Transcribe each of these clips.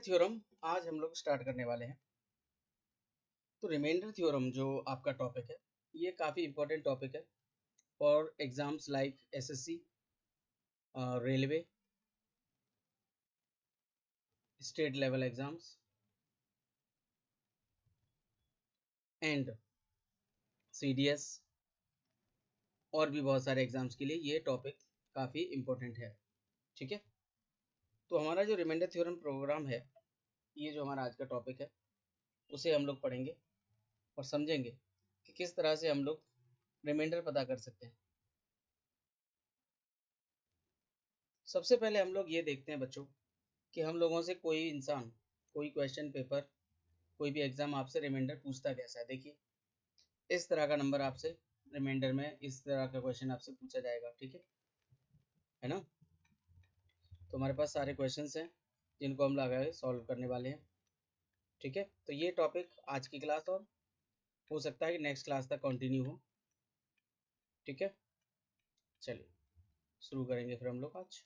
Theorem आज हम लोग स्टार्ट करने वाले हैं। तो रिमाइंडर थ्योरम जो आपका टॉपिक है ये काफ़ी इम्पोर्टेंट टॉपिक है for exams like SSC, railway, state level exams and CDS और भी बहुत सारे एग्जाम्स के लिए ये टॉपिक काफ़ी इम्पोर्टेंट है। ठीक है, तो हमारा जो रिमाइंडर थ्योरम प्रोग्राम है, ये जो हमारा आज का टॉपिक है उसे हम लोग पढ़ेंगे और समझेंगे कि किस तरह से हम लोग रिमाइंडर पता कर सकते हैं। सबसे पहले हम लोग ये देखते हैं बच्चों कि हम लोगों से कोई इंसान, कोई क्वेश्चन पेपर, कोई भी एग्जाम आपसे रिमाइंडर पूछता कैसा है। देखिए, इस तरह का नंबर आपसे रिमाइंडर में इस तरह का क्वेश्चन आपसे पूछा जाएगा। ठीक है ना। तो हमारे पास सारे क्वेश्चंस हैं जिनको हम लगा सॉल्व करने वाले हैं। ठीक है, तो ये टॉपिक आज की क्लास और हो सकता है कि नेक्स्ट क्लास तक कंटिन्यू हो। ठीक है, चलिए शुरू करेंगे फिर हम लोग आज।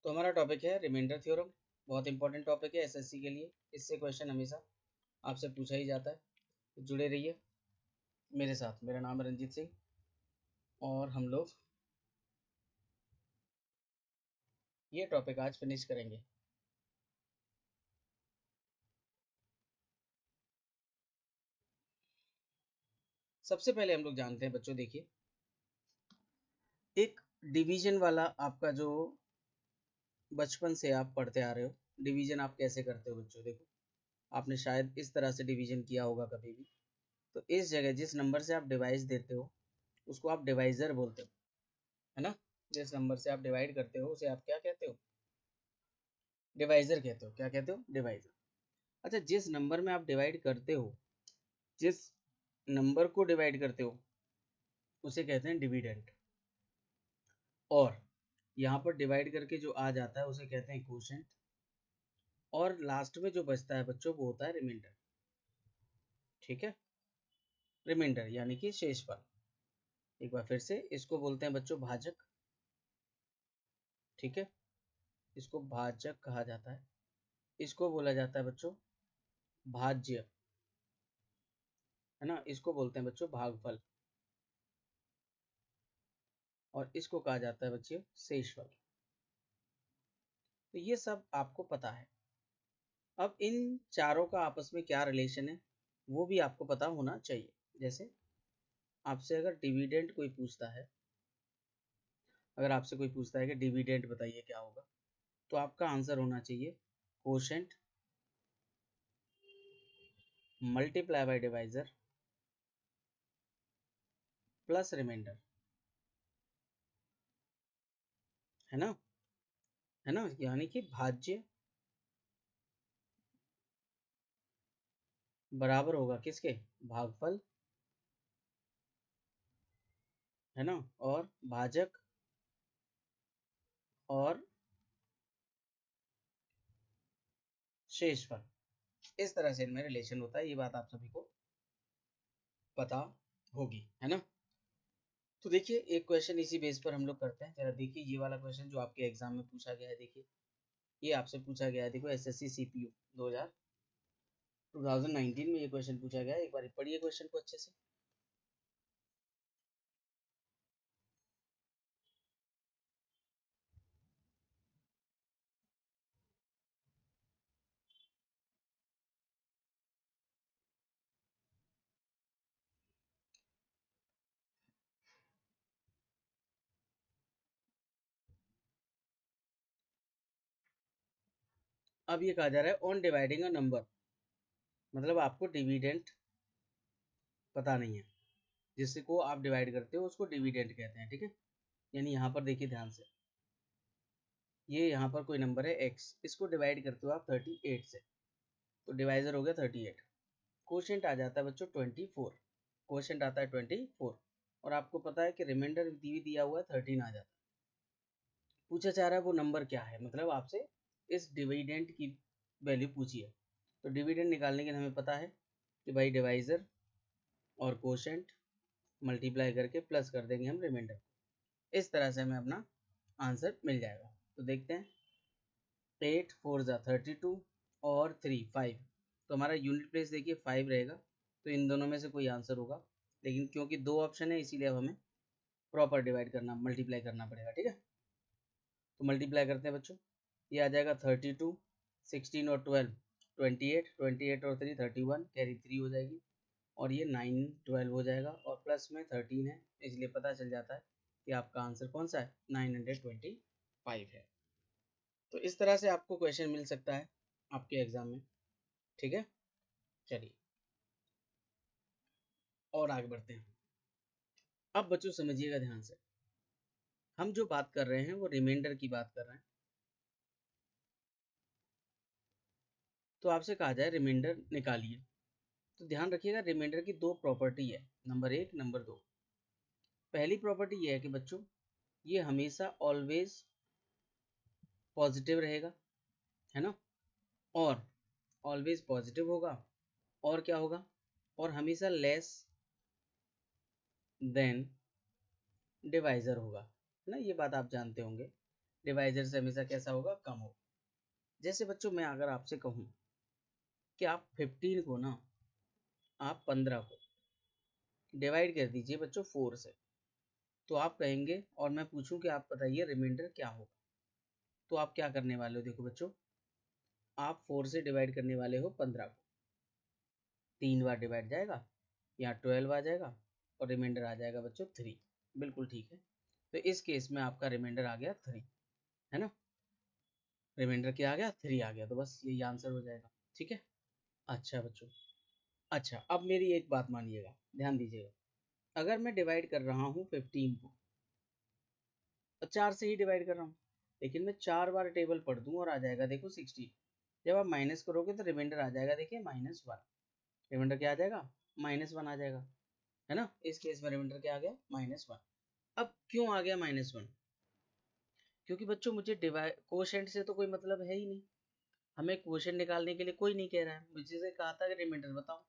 तो हमारा टॉपिक है रिमाइंडर थ्योरम। बहुत इंपॉर्टेंट टॉपिक है एसएससी के लिए, इससे क्वेश्चन हमेशा आपसे पूछा ही जाता है। तो जुड़े रहिए मेरे साथ। मेरा नाम है रंजीत सिंह और हम लोग ये टॉपिक आज फिनिश करेंगे। सबसे पहले हम लोग जानते हैं बच्चों, देखिए एक डिवीजन वाला आपका जो बचपन से आप पढ़ते आ रहे हो, डिवीजन आप कैसे करते हो बच्चों। देखो, आपने शायद इस तरह से डिवीजन किया होगा कभी भी। तो इस जगह जिस नंबर से आप डिवाइस देते हो उसको आप डिवाइजर बोलते हो, है ना। जिस नंबर से आप डिवाइड करते हो उसे आप क्या कहते हो, डिवाइजर कहते हो। क्या कहते हो, डिवाइजर। अच्छा, जिस नंबर में आप डिवाइड करते हो, जिस नंबर को डिवाइड करते हो उसे कहते हैं डिविडेंड। और यहाँ पर डिवाइड करके जो आ जाता है उसे कहते हैं क्वोशिएंट। और लास्ट में जो बचता है बच्चों वो होता है रिमाइंडर। ठीक है, रिमाइंडर यानी कि शेषफल। एक बार फिर से इसको बोलते हैं बच्चों भाजक। ठीक है, इसको भाजक कहा जाता है। इसको बोला जाता है बच्चों भाज्य, है ना। इसको बोलते हैं बच्चों भागफल और इसको कहा जाता है बच्चों शेषफल। तो ये सब आपको पता है। अब इन चारों का आपस में क्या रिलेशन है वो भी आपको पता होना चाहिए। जैसे आपसे अगर डिविडेंड कोई पूछता है, अगर आपसे कोई पूछता है कि डिविडेंड बताइए क्या होगा, तो आपका आंसर होना चाहिए quotient multiply by divisor plus remainder, है ना, है ना। यानी कि भाज्य बराबर होगा किसके, भागफल, है ना, और भाजक और शेषफल। इस तरह से इनमें रिलेशन होता है। ये बात आप सभी को पता होगी, है ना। तो देखिए एक क्वेश्चन इसी बेस पर हम लोग करते हैं। जरा देखिए ये वाला क्वेश्चन जो आपके एग्जाम में पूछा गया है। देखिए ये आपसे पूछा गया है। देखो एसएससी सीपीयू 2019 में ये क्वेश्चन पूछा गया है। एक बार पढ़िए क्वेश्चन को अच्छे से। अब ये कहा जा रहा है ऑन डिवाइडिंग अ नंबर, मतलब आपको डिविडेंड पता नहीं है। जिसको आप डिवाइड करते हो उसको डिविडेंड कहते हैं। ठीक है, यानी यहाँ पर देखिए ध्यान से, ये यहाँ पर कोई नंबर है x, इसको डिवाइड करते हो आप 38 से, तो डिवाइजर हो गया 38। क्वोशिएंट आ जाता है बच्चों 24, क्वोशिएंट आता है 24। और आपको पता है कि रिमाइंडर भी दिया हुआ है 13 आ जाता है। पूछा जा रहा है वो नंबर क्या है, मतलब आपसे इस डिविडेंड की वैल्यू पूछी है। तो डिविडेंड निकालने के लिए हमें पता है कि भाई डिवाइजर और क्वोशिएंट मल्टीप्लाई करके प्लस कर देंगे हम रिमाइंडर। इस तरह से हमें अपना आंसर मिल जाएगा। तो देखते हैं 8 4 जा 32 और 3 5, तो हमारा यूनिट प्लेस देखिए 5 रहेगा, तो इन दोनों में से कोई आंसर होगा, लेकिन क्योंकि दो ऑप्शन है इसीलिए अब हमें प्रॉपर डिवाइड करना, मल्टीप्लाई करना पड़ेगा, ठीक है। तो मल्टीप्लाई करते हैं बच्चों, ये आ जाएगा 32, 16 और 12 28, 28 और 3 31, कैरी 3 हो जाएगी, और ये 9 12 हो जाएगा, और प्लस में 13 है, इसलिए पता चल जाता है कि आपका आंसर कौन सा है, 925 है। तो इस तरह से आपको क्वेश्चन मिल सकता है आपके एग्जाम में, ठीक है। चलिए और आगे बढ़ते हैं। अब बच्चों समझिएगा ध्यान से, हम जो बात कर रहे हैं वो रिमाइंडर की बात कर रहे हैं। तो आपसे कहा जाए रिमाइंडर निकालिए, तो ध्यान रखिएगा रिमाइंडर की दो प्रॉपर्टी है, नंबर 1 नंबर 2। पहली प्रॉपर्टी ये है कि बच्चों ये हमेशा ऑलवेज पॉजिटिव रहेगा, है ना, और ऑलवेज पॉजिटिव होगा, और क्या होगा, और हमेशा लेस देन डिवाइजर होगा, है ना, ये बात आप जानते होंगे, डिवाइजर से हमेशा कैसा होगा, कम होगा। जैसे बच्चों मैं अगर आपसे कहूँ कि आप 15 को ना, आप 15 को डिवाइड कर दीजिए बच्चों 4 से, तो आप कहेंगे, और मैं पूछूं कि आप बताइए रिमाइंडर क्या होगा, तो आप क्या करने वाले हो, देखो बच्चों आप 4 से डिवाइड करने वाले हो 15 को, 3 बार डिवाइड जाएगा, यहाँ 12 आ जाएगा, और रिमाइंडर आ जाएगा बच्चों 3, बिल्कुल ठीक है। तो इस केस में आपका रिमाइंडर आ गया 3, है ना, रिमाइंडर क्या आ गया, 3 आ गया, तो बस यही आंसर हो जाएगा, ठीक है। अच्छा बच्चों, अच्छा अब मेरी एक बात मानिएगा, ध्यान दीजिएगा, अगर मैं डिवाइड कर रहा हूँ 15 को, तो 4 से ही डिवाइड कर रहा हूँ, लेकिन मैं 4 बार टेबल पढ़ दूँ और आ जाएगा देखो 16, जब आप माइनस करोगे तो रिमाइंडर आ जाएगा, देखिए -1, रिमाइंडर क्या आ जाएगा, -1 आ जाएगा, है ना, इस केस में रिमाइंडर क्या आ गया, -1। अब क्यों आ गया -1, क्योंकि बच्चों मुझे डिवाइड कोशेंट से तो कोई मतलब है ही नहीं, हमें क्वोशेंट निकालने के लिए कोई नहीं कह रहा है, मुझे से कहा था कि रिमाइंडर बताओ,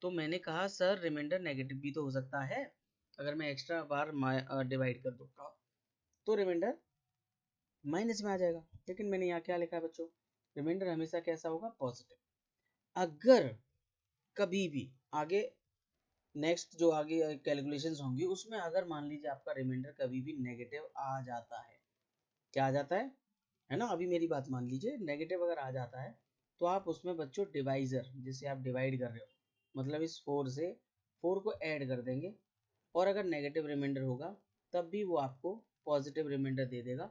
तो मैंने कहा सर रिमाइंडर नेगेटिव भी तो हो सकता है, अगर मैं एक्स्ट्रा बार डिवाइड कर दूँ तो रिमाइंडर माइनस में आ जाएगा, लेकिन मैंने यहाँ क्या लिखा है बच्चों, रिमाइंडर हमेशा कैसा होगा, पॉजिटिव। अगर कभी भी आगे नेक्स्ट जो आगे कैलकुलेशंस होंगी उसमें अगर मान लीजिए आपका रिमाइंडर कभी भी नेगेटिव आ जाता है, क्या आ जाता है ना, अभी मेरी बात मान लीजिए, नेगेटिव अगर आ जाता है, तो आप उसमें बच्चों डिवाइजर, जिसे आप डिवाइड कर रहे हो, मतलब इस 4 से 4 को ऐड कर देंगे, और अगर नेगेटिव रिमाइंडर होगा तब भी वो आपको पॉजिटिव रिमाइंडर दे देगा,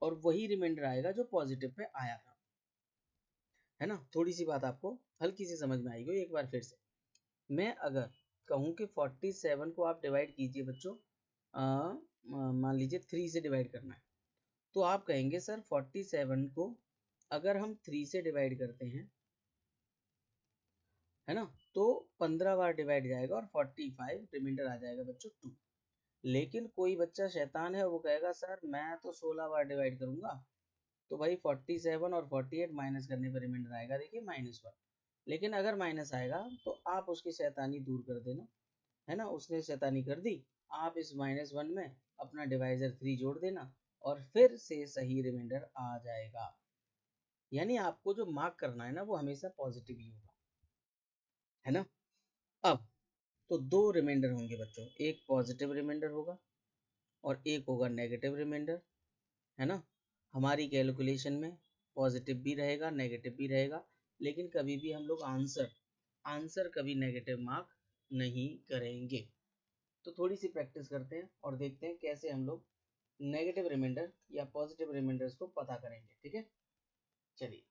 और वही रिमाइंडर आएगा जो पॉजिटिव पे आया था, है ना। थोड़ी सी बात आपको हल्की सी समझ में आएगी एक बार फिर से, मैं अगर कहूँ कि 47 को आप डिवाइड कीजिए बच्चों, मान लीजिए 3 से डिवाइड करना है, तो आप कहेंगे सर 47 को अगर हम 3 से डिवाइड करते हैं, है ना, तो 15 बार डिवाइड जाएगा और 45 रिमाइंडर आ जाएगा बच्चों 2। लेकिन कोई बच्चा शैतान है, वो कहेगा सर मैं तो 16 बार डिवाइड करूंगा, तो भाई 47 और 48 माइनस करने पर रिमाइंडर आएगा देखिए -1। लेकिन अगर माइनस आएगा तो आप उसकी शैतानी दूर कर देना, है ना, उसने शैतानी कर दी, आप इस -1 में अपना डिवाइजर 3 जोड़ देना, और फिर से सही रिमाइंडर आ जाएगा, यानी आपको जो मार्क करना है ना वो हमेशा पॉजिटिव ही होगा, है ना। अब तो दो रिमाइंडर होंगे बच्चों, एक पॉजिटिव रिमाइंडर होगा और एक होगा नेगेटिव रिमाइंडर, है ना। हमारी कैलकुलेशन में पॉजिटिव भी रहेगा नेगेटिव भी रहेगा, लेकिन कभी भी हम लोग आंसर आंसर कभी नेगेटिव मार्क नहीं करेंगे। तो थोड़ी सी प्रैक्टिस करते हैं और देखते हैं कैसे हम लोग नेगेटिव रिमाइंडर या पॉजिटिव रिमाइंडर्स को पता करेंगे, ठीक है। चलिए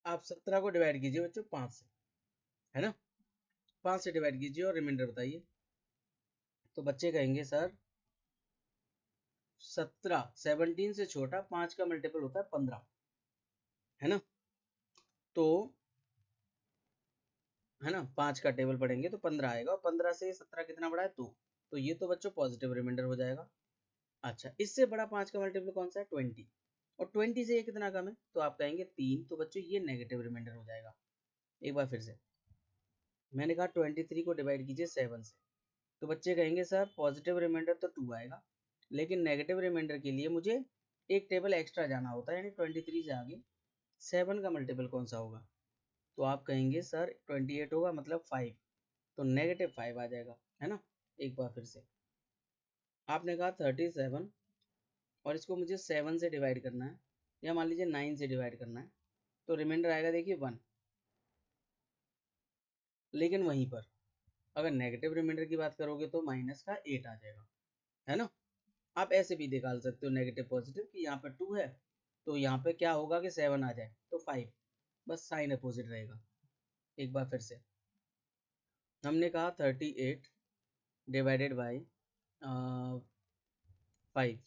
आप 17 को डिवाइड कीजिए बच्चों 5 से, है ना, 5 से डिवाइड कीजिए और रिमाइंडर बताइए। तो बच्चे कहेंगे सर 17 17 से छोटा 5 का मल्टीपल होता है 15, है ना, तो है ना 5 का टेबल पढ़ेंगे तो 15 आएगा, और 15 से 17 कितना बड़ा है 2, तो ये तो बच्चों पॉजिटिव रिमाइंडर हो जाएगा। अच्छा, इससे बड़ा 5 का मल्टीपल कौन सा है? 20। और 20 से ये कितना कम है? तो आप कहेंगे 3। तो बच्चों ये नेगेटिव रिमाइंडर हो जाएगा। एक बार फिर से मैंने कहा 23 को डिवाइड कीजिए 7 से, तो बच्चे कहेंगे सर पॉजिटिव रिमाइंडर तो 2 आएगा, लेकिन नेगेटिव रिमाइंडर के लिए मुझे एक टेबल एक्स्ट्रा जाना होता है, यानी 23 से आगे 7 का मल्टीपल कौन सा होगा? तो आप कहेंगे सर 28 होगा, मतलब 5, तो नेगेटिव 5 आ जाएगा, है ना। एक बार फिर से आपने कहा 37 और इसको मुझे 7 से डिवाइड करना है, या मान लीजिए 9 से डिवाइड करना है, तो रिमाइंडर आएगा देखिए 1। लेकिन वहीं पर अगर नेगेटिव रिमाइंडर की बात करोगे तो माइनस का 8 आ जाएगा, है ना। आप ऐसे भी निकाल सकते हो नेगेटिव पॉजिटिव कि यहाँ पर 2 है, तो यहाँ पे क्या होगा कि 7 आ जाए तो 5, बस साइन अपोजिट रहेगा। एक बार फिर से हमने कहा 38 डिवाइडेड बाई 5,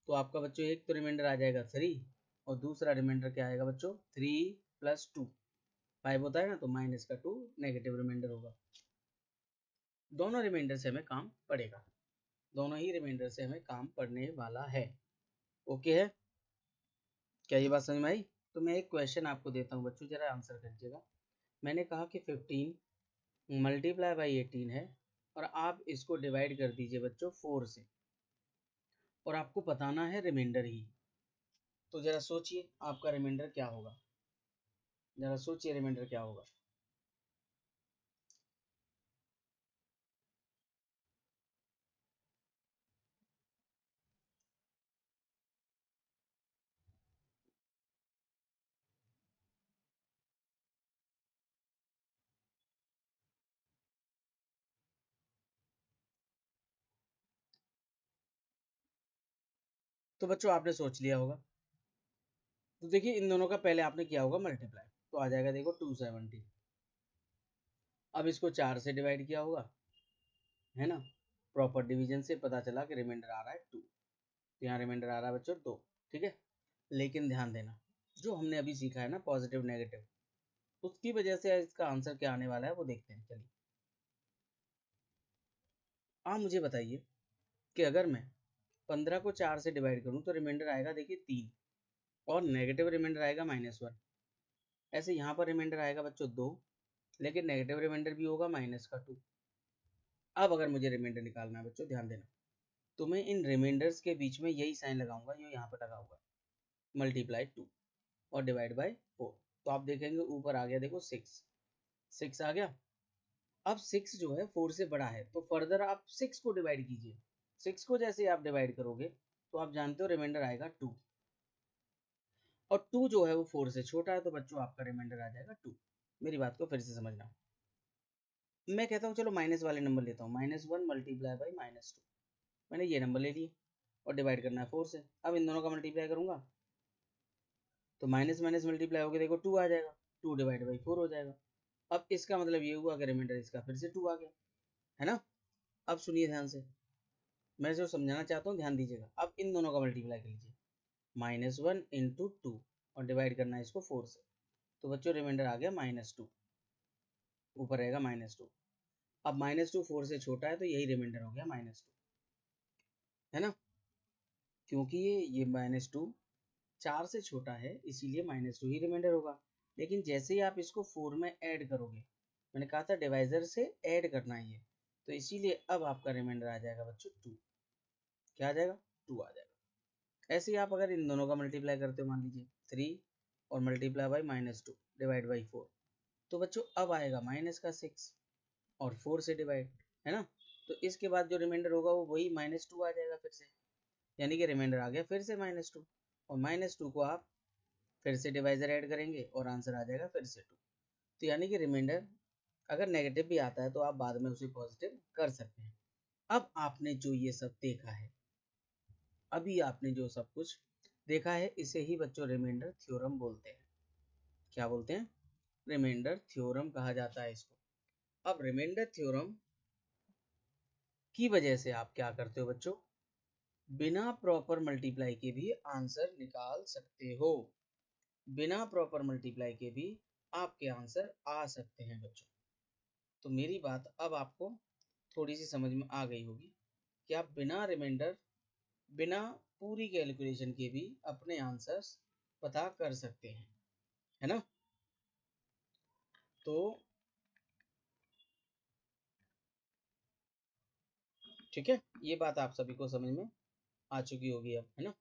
तो आपका बच्चों एक तो रिमाइंडर आ जाएगा 3, और दूसरा रिमाइंडर क्या आएगा बच्चों? 3 + 2 5 होता है ना, तो माइनस का 2 नेगेटिव रिमाइंडर होगा। दोनों रिमाइंडर से हमें काम पड़ेगा, दोनों ही रिमाइंडर से हमें काम पड़ने वाला है। ओके है, क्या ये बात समझ में आई? तो मैं एक क्वेश्चन आपको देता हूँ बच्चों, जरा आंसर कीजिएगा। मैंने कहा कि 15 मल्टीप्लाई बाई 18 है, और आप इसको डिवाइड कर दीजिए बच्चों 4 से, और आपको बताना है रिमाइंडर ही। तो जरा सोचिए आपका रिमाइंडर क्या होगा, जरा सोचिए रिमाइंडर क्या होगा। तो बच्चों आपने सोच लिया होगा, तो देखिए इन दोनों का पहले आपने किया होगा मल्टीप्लाई, तो आ जाएगा देखो 270। अब इसको 4 से डिवाइड किया होगा, है ना। प्रॉपर डिवीजन से पता चला कि रिमाइंडर आ रहा है 2, तो यहाँ रिमाइंडर आ रहा है बच्चों 2, ठीक है। लेकिन ध्यान देना, जो हमने अभी सीखा है ना पॉजिटिव नेगेटिव, उसकी वजह से इसका आंसर क्या आने वाला है वो देखते हैं। चलिए आप मुझे बताइए कि अगर मैं 15 को 4 से डिवाइड करूं तो रिमाइंडर आएगा देखिए 3, और नेगेटिव रिमाइंडर आएगा -1। ऐसे यहाँ पर रिमाइंडर आएगा बच्चों 2, लेकिन नेगेटिव रिमाइंडर भी होगा -2। अब अगर मुझे रिमाइंडर निकालना है बच्चों, ध्यान देना, तो मैं इन रिमाइंडर्स के बीच में यही साइन लगाऊंगा जो यहाँ पर लगा हुआ है, मल्टीप्लाई 2 और डिवाइड बाई 4। तो आप देखेंगे ऊपर आ गया देखो 6 आ गया। अब 6 जो है 4 से बड़ा है, तो फर्दर आप 6 को डिवाइड कीजिए। 6 को जैसे आप डिवाइड करोगे तो आप जानते हो रिमाइंडर आएगा 2, और 2 जो है वो 4 से छोटा है, तो बच्चों आपका रिमाइंडर आ जाएगा 2। मेरी बात को फिर से समझना, मैं कहता हूँ चलो माइनस वाले नंबर लेता हूँ, -1 मल्टीप्लाई बाई -2। मैंने ये नंबर ले लिए और डिवाइड करना है 4 से। अब इन दोनों का मल्टीप्लाई करूंगा तो माइनस माइनस मल्टीप्लाई होकर देखो 2 आ जाएगा, 2 डिवाइड बाई 4 हो जाएगा। अब इसका मतलब ये हुआ कि रिमाइंडर इसका फिर से 2 आ गया, है ना। अब सुनिए ध्यान से, मैं जो समझाना चाहता हूँ ध्यान दीजिएगा। अब इन दोनों का मल्टीप्लाई कर लीजिए, -1 इंटू 2, और डिवाइड करना है इसको 4 से, तो बच्चों रिमाइंडर आ गया -2, ऊपर रहेगा -2। अब -2 4 से छोटा है, तो यही रिमाइंडर हो गया -2, है ना। क्योंकि ये -2 4 से छोटा है, इसीलिए -2 ही रिमाइंडर होगा। लेकिन जैसे ही आप इसको 4 में ऐड करोगे, मैंने कहा था डिवाइजर से ऐड करना है ये, तो इसीलिए अब आपका रिमाइंडर आ जाएगा बच्चों 2। क्या आ जाएगा? 2 आ जाएगा। ऐसे ही आप अगर इन दोनों का मल्टीप्लाई करते हो, मान लीजिए 3 और मल्टीप्लाई बाई -2 डिवाइड बाई 4, तो बच्चों अब आएगा माइनस का 6 और 4 से डिवाइड, है ना। तो इसके बाद जो रिमाइंडर होगा वो वही -2 आ जाएगा फिर से, यानी कि रिमाइंडर आ गया फिर से -2, और -2 को आप फिर से डिवाइजर ऐड करेंगे और आंसर आ जाएगा फिर से 2। तो यानी कि रिमाइंडर अगर नेगेटिव भी आता है तो आप बाद में उसे पॉजिटिव कर सकते हैं। अब आपने जो ये सब देखा है, अभी आपने जो सब कुछ देखा है, इसे ही बच्चों रिमाइंडर थ्योरम बोलते हैं। क्या बोलते हैं? रिमाइंडर थ्योरम कहा जाता है इसको। अब रिमाइंडर थ्योरम की वजह से आप क्या करते हो बच्चों, बिना प्रॉपर मल्टीप्लाई के भी आंसर निकाल सकते हो। बिना प्रॉपर मल्टीप्लाई के भी आपके आंसर आ सकते हैं बच्चों। तो मेरी बात अब आपको थोड़ी सी समझ में आ गई होगी। कि आप बिना रिमाइंडर, बिना पूरी कैलकुलेशन के भी अपने आंसर्स पता कर सकते हैं, है ना। तो ठीक है, ये बात आप सभी को समझ में आ चुकी होगी अब, है ना।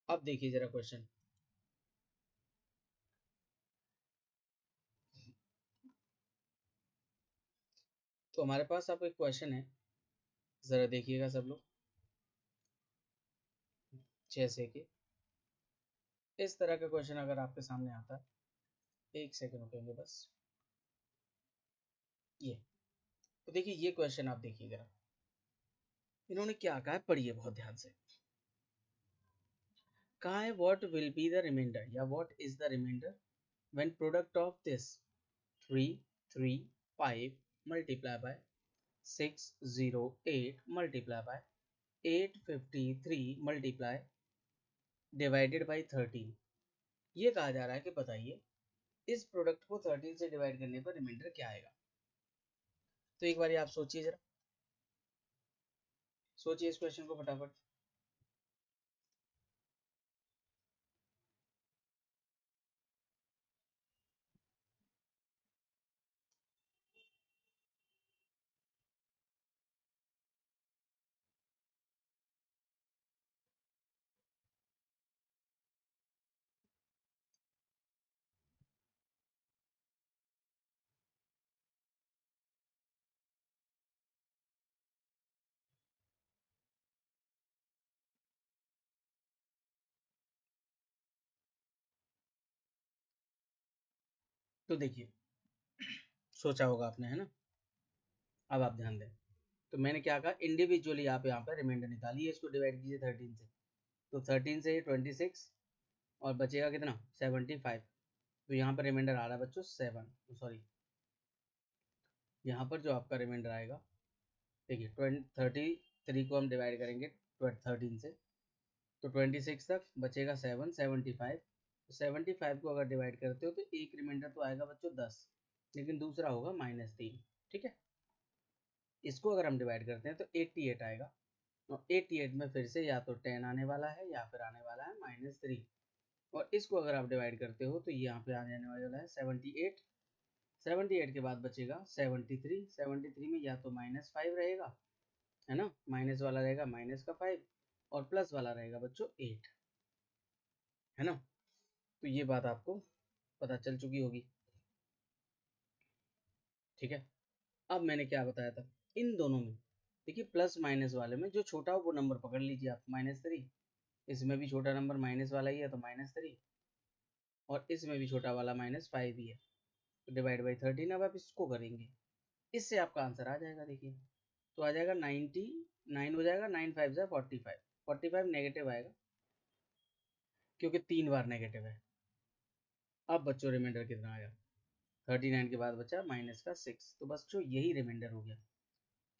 अब देखिए जरा क्वेश्चन। तो हमारे पास अब एक क्वेश्चन है, जरा देखिएगा सब लोग। जैसे कि इस तरह का क्वेश्चन अगर आपके सामने आता है, एक सेकंड रुकेंगे बस। ये तो देखिए, ये क्वेश्चन आप देखिए जरा, इन्होंने क्या कहा है, पढ़िए बहुत ध्यान से। कहा है what will be the reminder, या what is the reminder when product of this 3 3 5 multiply by 608 multiply by 853 multiply divided by 13। ये कहा जा रहा है कि बताइए इस प्रोडक्ट को 13 से डिवाइड करने पर रिमाइंडर क्या आएगा। तो एक बार आप सोचिए जरा, सोचिए इस क्वेश्चन को फटाफट। तो देखिए, सोचा होगा आपने, है ना। अब आप ध्यान दें, तो मैंने क्या कहा, इंडिविजुअली आप यहाँ पर रिमाइंडर निकालिए, इसको डिवाइड कीजिए 13 से। तो 13 से 26 और बचेगा कितना, 75। तो यहाँ पर रिमाइंडर आ रहा है बच्चों 7, सॉरी, यहाँ पर जो आपका रिमाइंडर आएगा, देखिए 33 को हम डिवाइड करेंगे 13 से, तो 26 तक बचेगा 7, 75। तो 75 को अगर डिवाइड करते हो तो एक रिमाइंडर तो आएगा बच्चों 10, लेकिन दूसरा होगा -3। ठीक है, इसको अगर हम डिवाइड करते हैं तो 88 आएगा, और 88 में फिर से या तो 10 आने वाला है या फिर आने वाला है -3। और इसको अगर आप डिवाइड करते हो तो यहाँ पे आ जाने वाला है 78। 78 के बाद बचेगा 73। 73 में या तो -5 रहेगा, है ना, माइनस वाला रहेगा माइनस का 5, और प्लस वाला रहेगा बच्चों 8, है ना। तो ये बात आपको पता चल चुकी होगी। ठीक है, अब मैंने क्या बताया था, इन दोनों में देखिए प्लस माइनस वाले में जो छोटा हो वो नंबर पकड़ लीजिए आप, -3। इसमें भी छोटा नंबर माइनस वाला ही है तो -3, और इसमें भी छोटा वाला -5 ही है, तो डिवाइड बाई 13। अब आप इसको करेंगे, इससे आपका आंसर आ जाएगा। देखिए तो आ जाएगा 99 हो जाएगा, 9 5 जा 45। 45 नेगेटिव आएगा क्योंकि 3 बार नेगेटिव है। अब बच्चों रिमाइंडर कितना आया, 39 के बाद बचा माइनस का 6। तो बच्चों यही रिमाइंडर हो गया,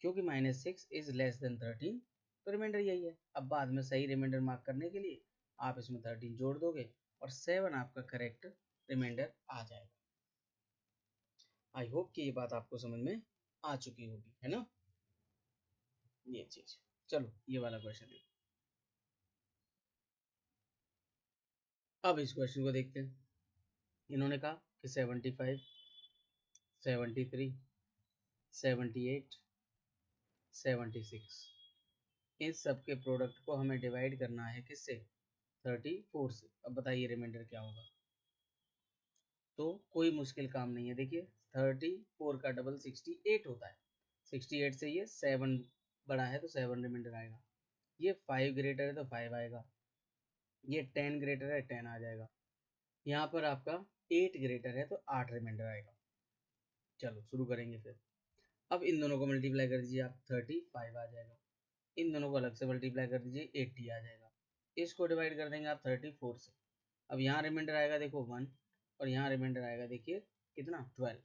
क्योंकि -6 इज लेस देन 13, तो रिमाइंडर यही है। अब बाद में सही रिमाइंडर मार्क करने के लिए आप इसमें 13 जोड़ दोगे और 7 आपका करेक्ट रिमाइंडर आ जाएगा। आई होप कि ये बात आपको समझ में आ चुकी होगी, है ना, ये चीज। चलो ये वाला क्वेश्चन देखो। अब इस क्वेश्चन को देखते हैं। इन्होंने कहा कि 75, 73, 78, 76, इस सब के प्रोडक्ट को हमें डिवाइड करना है किससे, 34 से। अब बताइए रिमाइंडर क्या होगा। तो कोई मुश्किल काम नहीं है, देखिए 34 का डबल 68 होता है। 68 से ये 7 बड़ा है तो 7 रिमाइंडर आएगा। ये 5 ग्रेटर है तो 5 आएगा। ये 10 ग्रेटर है 10 आ जाएगा। यहाँ पर आपका 8 ग्रेटर है तो 8 रिमाइंडर आएगा। चलो शुरू करेंगे फिर। अब इन दोनों को मल्टीप्लाई कर दीजिए आप, 35 आ जाएगा। इन दोनों को अलग से मल्टीप्लाई कर दीजिए, 80 आ जाएगा। इसको डिवाइड कर देंगे आप 34 से। अब यहाँ रिमाइंडर आएगा देखो 1, और यहाँ रिमाइंडर आएगा देखिए कितना, 12।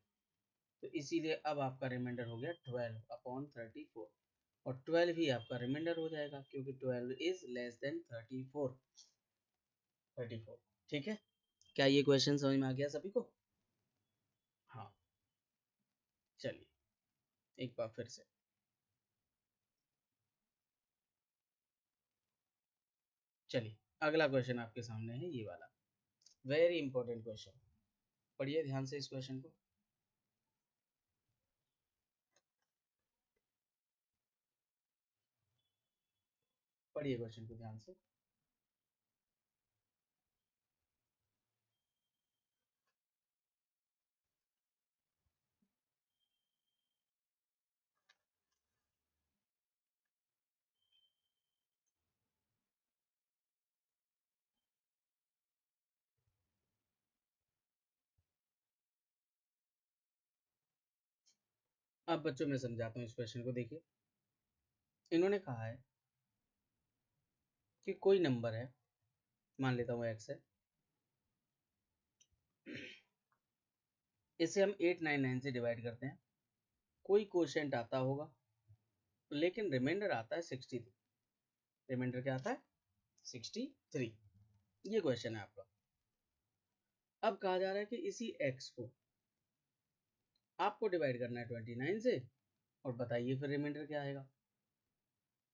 तो इसीलिए अब आपका रिमाइंडर हो गया 12/34, और 12 ही आपका रिमाइंडर हो जाएगा क्योंकि 12 इज लेस देन 34। ठीक है, क्या ये क्वेश्चन समझ में आ गया सभी को। हाँ, चलिए एक बार फिर से, चलिए अगला क्वेश्चन आपके सामने है ये वाला, वेरी इंपॉर्टेंट क्वेश्चन। पढ़िए ध्यान से इस क्वेश्चन को। पढ़िए क्वेश्चन को ध्यान से। अब बच्चों मैं समझाता हूँ इस क्वेश्चन को। देखिए इन्होंने कहा है कि कोई नंबर है, मान लेता हूँ एक्स है, इसे हम 899 से डिवाइड करते हैं, कोई क्वोशिएंट आता होगा, लेकिन रिमाइंडर आता है 63। रिमाइंडर क्या आता है? 63। ये क्वेश्चन है आपका। अब कहा जा रहा है कि इसी x को आपको डिवाइड करना है 29 से, और बताइए फिर रिमाइंडर क्या आएगा।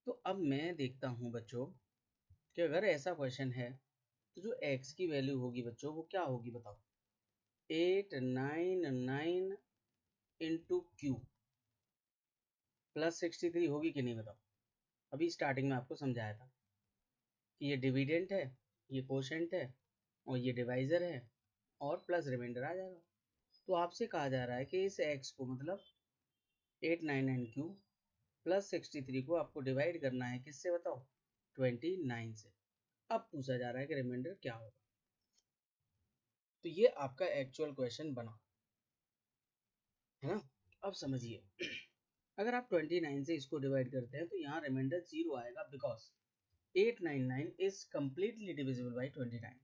तो अब मैं देखता हूँ बच्चों कि अगर ऐसा क्वेश्चन है तो जो x की वैल्यू होगी बच्चों वो क्या होगी बताओ। 899 इंटू क्यू प्लस 63 होगी कि नहीं बताओ। अभी स्टार्टिंग में आपको समझाया था कि ये डिविडेंट है, ये कोशेंट है, और ये डिवाइजर है, और प्लस रिमाइंडर आ जाएगा। तो आपसे कहा जा रहा है कि इस x को मतलब 899 क्यू प्लस 63 को आपको डिवाइड करना है किससे बताओ? 29 से। अब पूछा जा रहा है कि रिमाइंडर क्या होगा। तो ये आपका एक्चुअल क्वेश्चन बना है ना। अब समझिए अगर आप 29 से इसको डिवाइड करते हैं तो यहाँ रिमाइंडर 0 आएगा, because 899 is completely divisible by 29।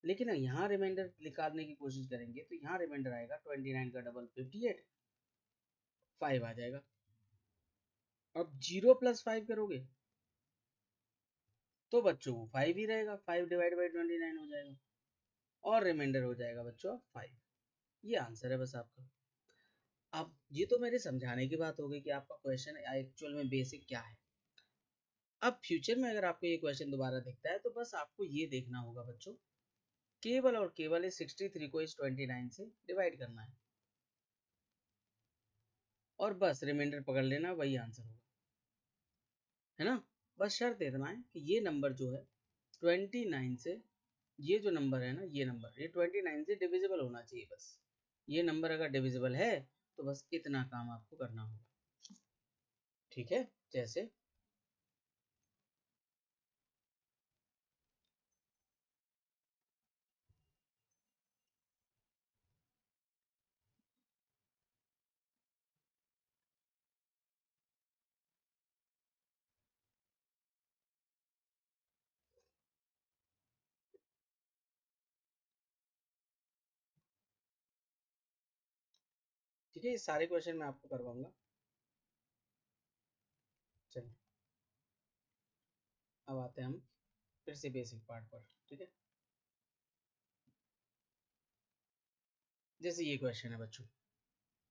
लेकिन यहाँ रिमाइंडर निकालने की कोशिश करेंगे तो यहाँ रिमाइंडर आएगा 29 का डबल 58, 5 आ जाएगा। अब 0 प्लस 5 करोगे तो बच्चों 5 ही रहेगा, 5 डिवाइड बाई 29 हो जाएगा, और रिमाइंडर हो जाएगा बच्चों 5। ये आंसर है बस आपका। अब ये तो मेरे समझाने की बात हो गई कि आपका क्वेश्चन एक्चुअल में बेसिक क्या है। अब फ्यूचर में अगर आपको ये क्वेश्चन दोबारा दिखता है तो बस आपको ये देखना होगा बच्चों, केवल और केवल इस 63 को इस 29 से डिवाइड करना है, और बस रिमाइंडर पकड़ लेना, वही आंसर होगा, है ना। बस शर्त इतना है कि ये नंबर जो है 29 से, ये जो नंबर है ना, ये नंबर ये 29 से डिविजिबल होना चाहिए बस। ये नंबर अगर डिविजिबल है तो बस इतना काम आपको करना होगा, ठीक है। जैसे ठीक है, ये सारे क्वेश्चन मैं आपको करवाऊंगा। चलिए अब आते हैं हम फिर से बेसिक पार्ट पर, ठीक है। जैसे ये क्वेश्चन है बच्चों,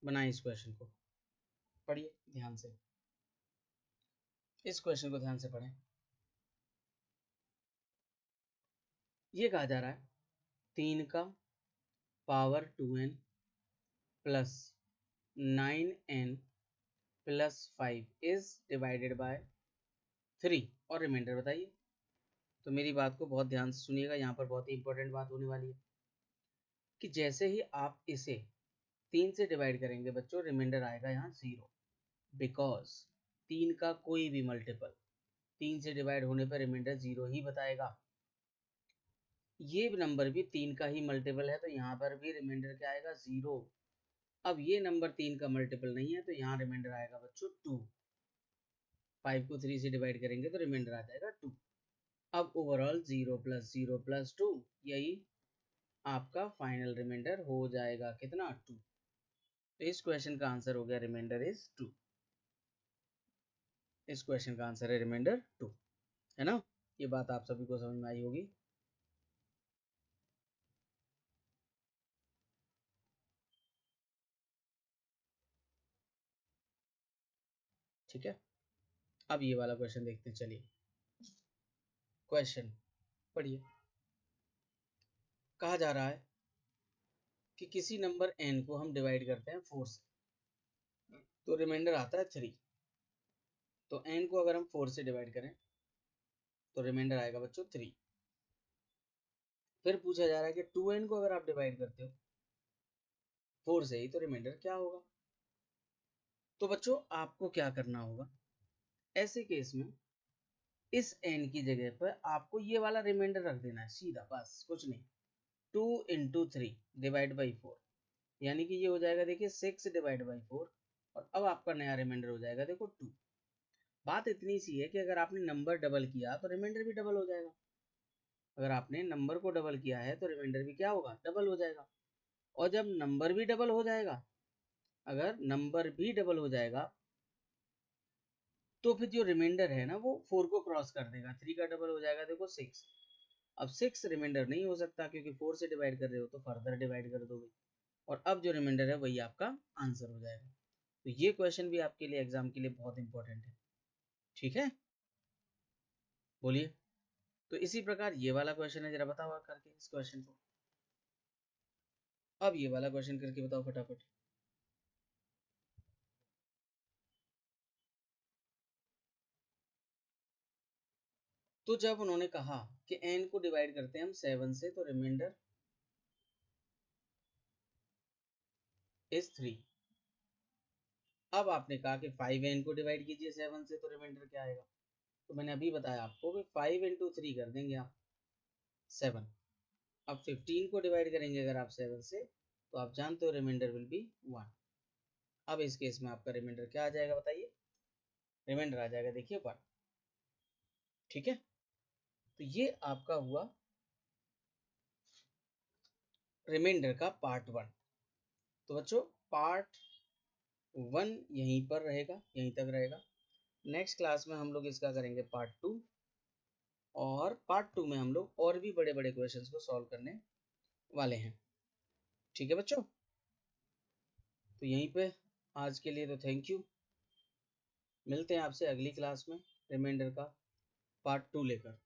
बनाए इस क्वेश्चन को, पढ़िए ध्यान से, इस क्वेश्चन को ध्यान से पढ़ें। ये कहा जा रहा है 3 का power 2n plus 9n plus 5 is divided by 3, और रिमाइंडर बताइए। तो मेरी बात को बहुत ध्यान से सुनिएगा, यहाँ पर बहुत ही इंपॉर्टेंट बात होने वाली है कि जैसे ही आप इसे 3 से डिवाइड करेंगे बच्चों, रिमाइंडर आएगा यहाँ 0, बिकॉज 3 का कोई भी मल्टीपल 3 से डिवाइड होने पर रिमाइंडर 0 ही बताएगा। ये नंबर भी 3 का ही मल्टीपल है तो यहाँ पर भी रिमाइंडर क्या आएगा? 0। अब ये नंबर 3 का मल्टीपल नहीं है तो यहाँ रिमाइंडर आएगा बच्चों 2। 5 को 3 से डिवाइड करेंगे तो रिमाइंडर आ जाएगा 2। अब ओवरऑल 0 प्लस 0 प्लस 2, यही आपका फाइनल रिमाइंडर हो जाएगा कितना? 2। तो इस क्वेश्चन का आंसर हो गया रिमाइंडर इज 2। इस क्वेश्चन का आंसर है रिमाइंडर 2, है ना। ये बात आप सभी को समझ में आई होगी। ठीक है, अब ये वाला क्वेश्चन देखते हैं। चलिए क्वेश्चन पढ़िए। कहा जा रहा है कि किसी नंबर n को हम डिवाइड करते हैं 4 से, तो रिमाइंडर आता है 3। तो n को अगर हम 4 से डिवाइड करें तो रिमाइंडर आएगा बच्चों 3। फिर पूछा जा रहा है कि 2n को अगर आप डिवाइड करते हो 4 से ही तो रिमाइंडर क्या होगा। तो बच्चों आपको क्या करना होगा, ऐसे केस में इस n की जगह पर आपको ये वाला रिमाइंडर रख देना है सीधा, बस कुछ नहीं। 2 इंटू 3 डिवाइड बाई 4, यानी कि ये हो जाएगा देखिए 6 डिवाइड बाई 4, और अब आपका नया रिमाइंडर हो जाएगा देखो 2। बात इतनी सी है कि अगर आपने नंबर डबल किया तो रिमाइंडर भी डबल हो जाएगा। अगर आपने नंबर को डबल किया है तो रिमाइंडर भी क्या होगा, डबल हो जाएगा। और जब नंबर भी डबल हो जाएगा, अगर नंबर भी डबल हो जाएगा तो फिर जो रिमाइंडर है ना वो 4 को क्रॉस कर देगा। 3 का डबल हो जाएगा देखो 6। अब 6 रिमाइंडर नहीं हो सकता क्योंकि 4 से डिवाइड कर रहे हो तो फर्दर डिवाइड कर दोगे, और अब जो रिमाइंडर है वही आपका आंसर हो जाएगा। तो ये क्वेश्चन भी आपके लिए एग्जाम के लिए बहुत इंपॉर्टेंट है। ठीक है, बोलिए। तो इसी प्रकार ये वाला क्वेश्चन है, जरा बताओ करके इस क्वेश्चन को। अब ये वाला क्वेश्चन करके बताओ फटाफट। तो जब उन्होंने कहा कि n को डिवाइड करते हैं हम 7 से तो रिमाइंडर इज 3। अब आपने कहा कि 5n को डिवाइड कीजिए 7 से तो रिमाइंडर क्या आएगा। तो मैंने अभी बताया आपको कि 5 इंटू 3 कर देंगे आप 7। अब 15 को डिवाइड करेंगे अगर आप 7 से तो आप जानते हो रिमाइंडर विल बी 1। अब इस केस में आपका रिमाइंडर क्या आ जाएगा बताइए, रिमाइंडर आ जाएगा देखिए 1। ठीक है, तो ये आपका हुआ रिमाइंडर का पार्ट 1। तो बच्चों पार्ट 1 यहीं पर रहेगा, यहीं तक रहेगा। नेक्स्ट क्लास में हम लोग इसका करेंगे पार्ट 2, और पार्ट 2 में हम लोग और भी बड़े बड़े क्वेश्चंस को सॉल्व करने वाले हैं। ठीक है बच्चों, तो यहीं पे आज के लिए तो थैंक यू। मिलते हैं आपसे अगली क्लास में रिमाइंडर का पार्ट 2 लेकर।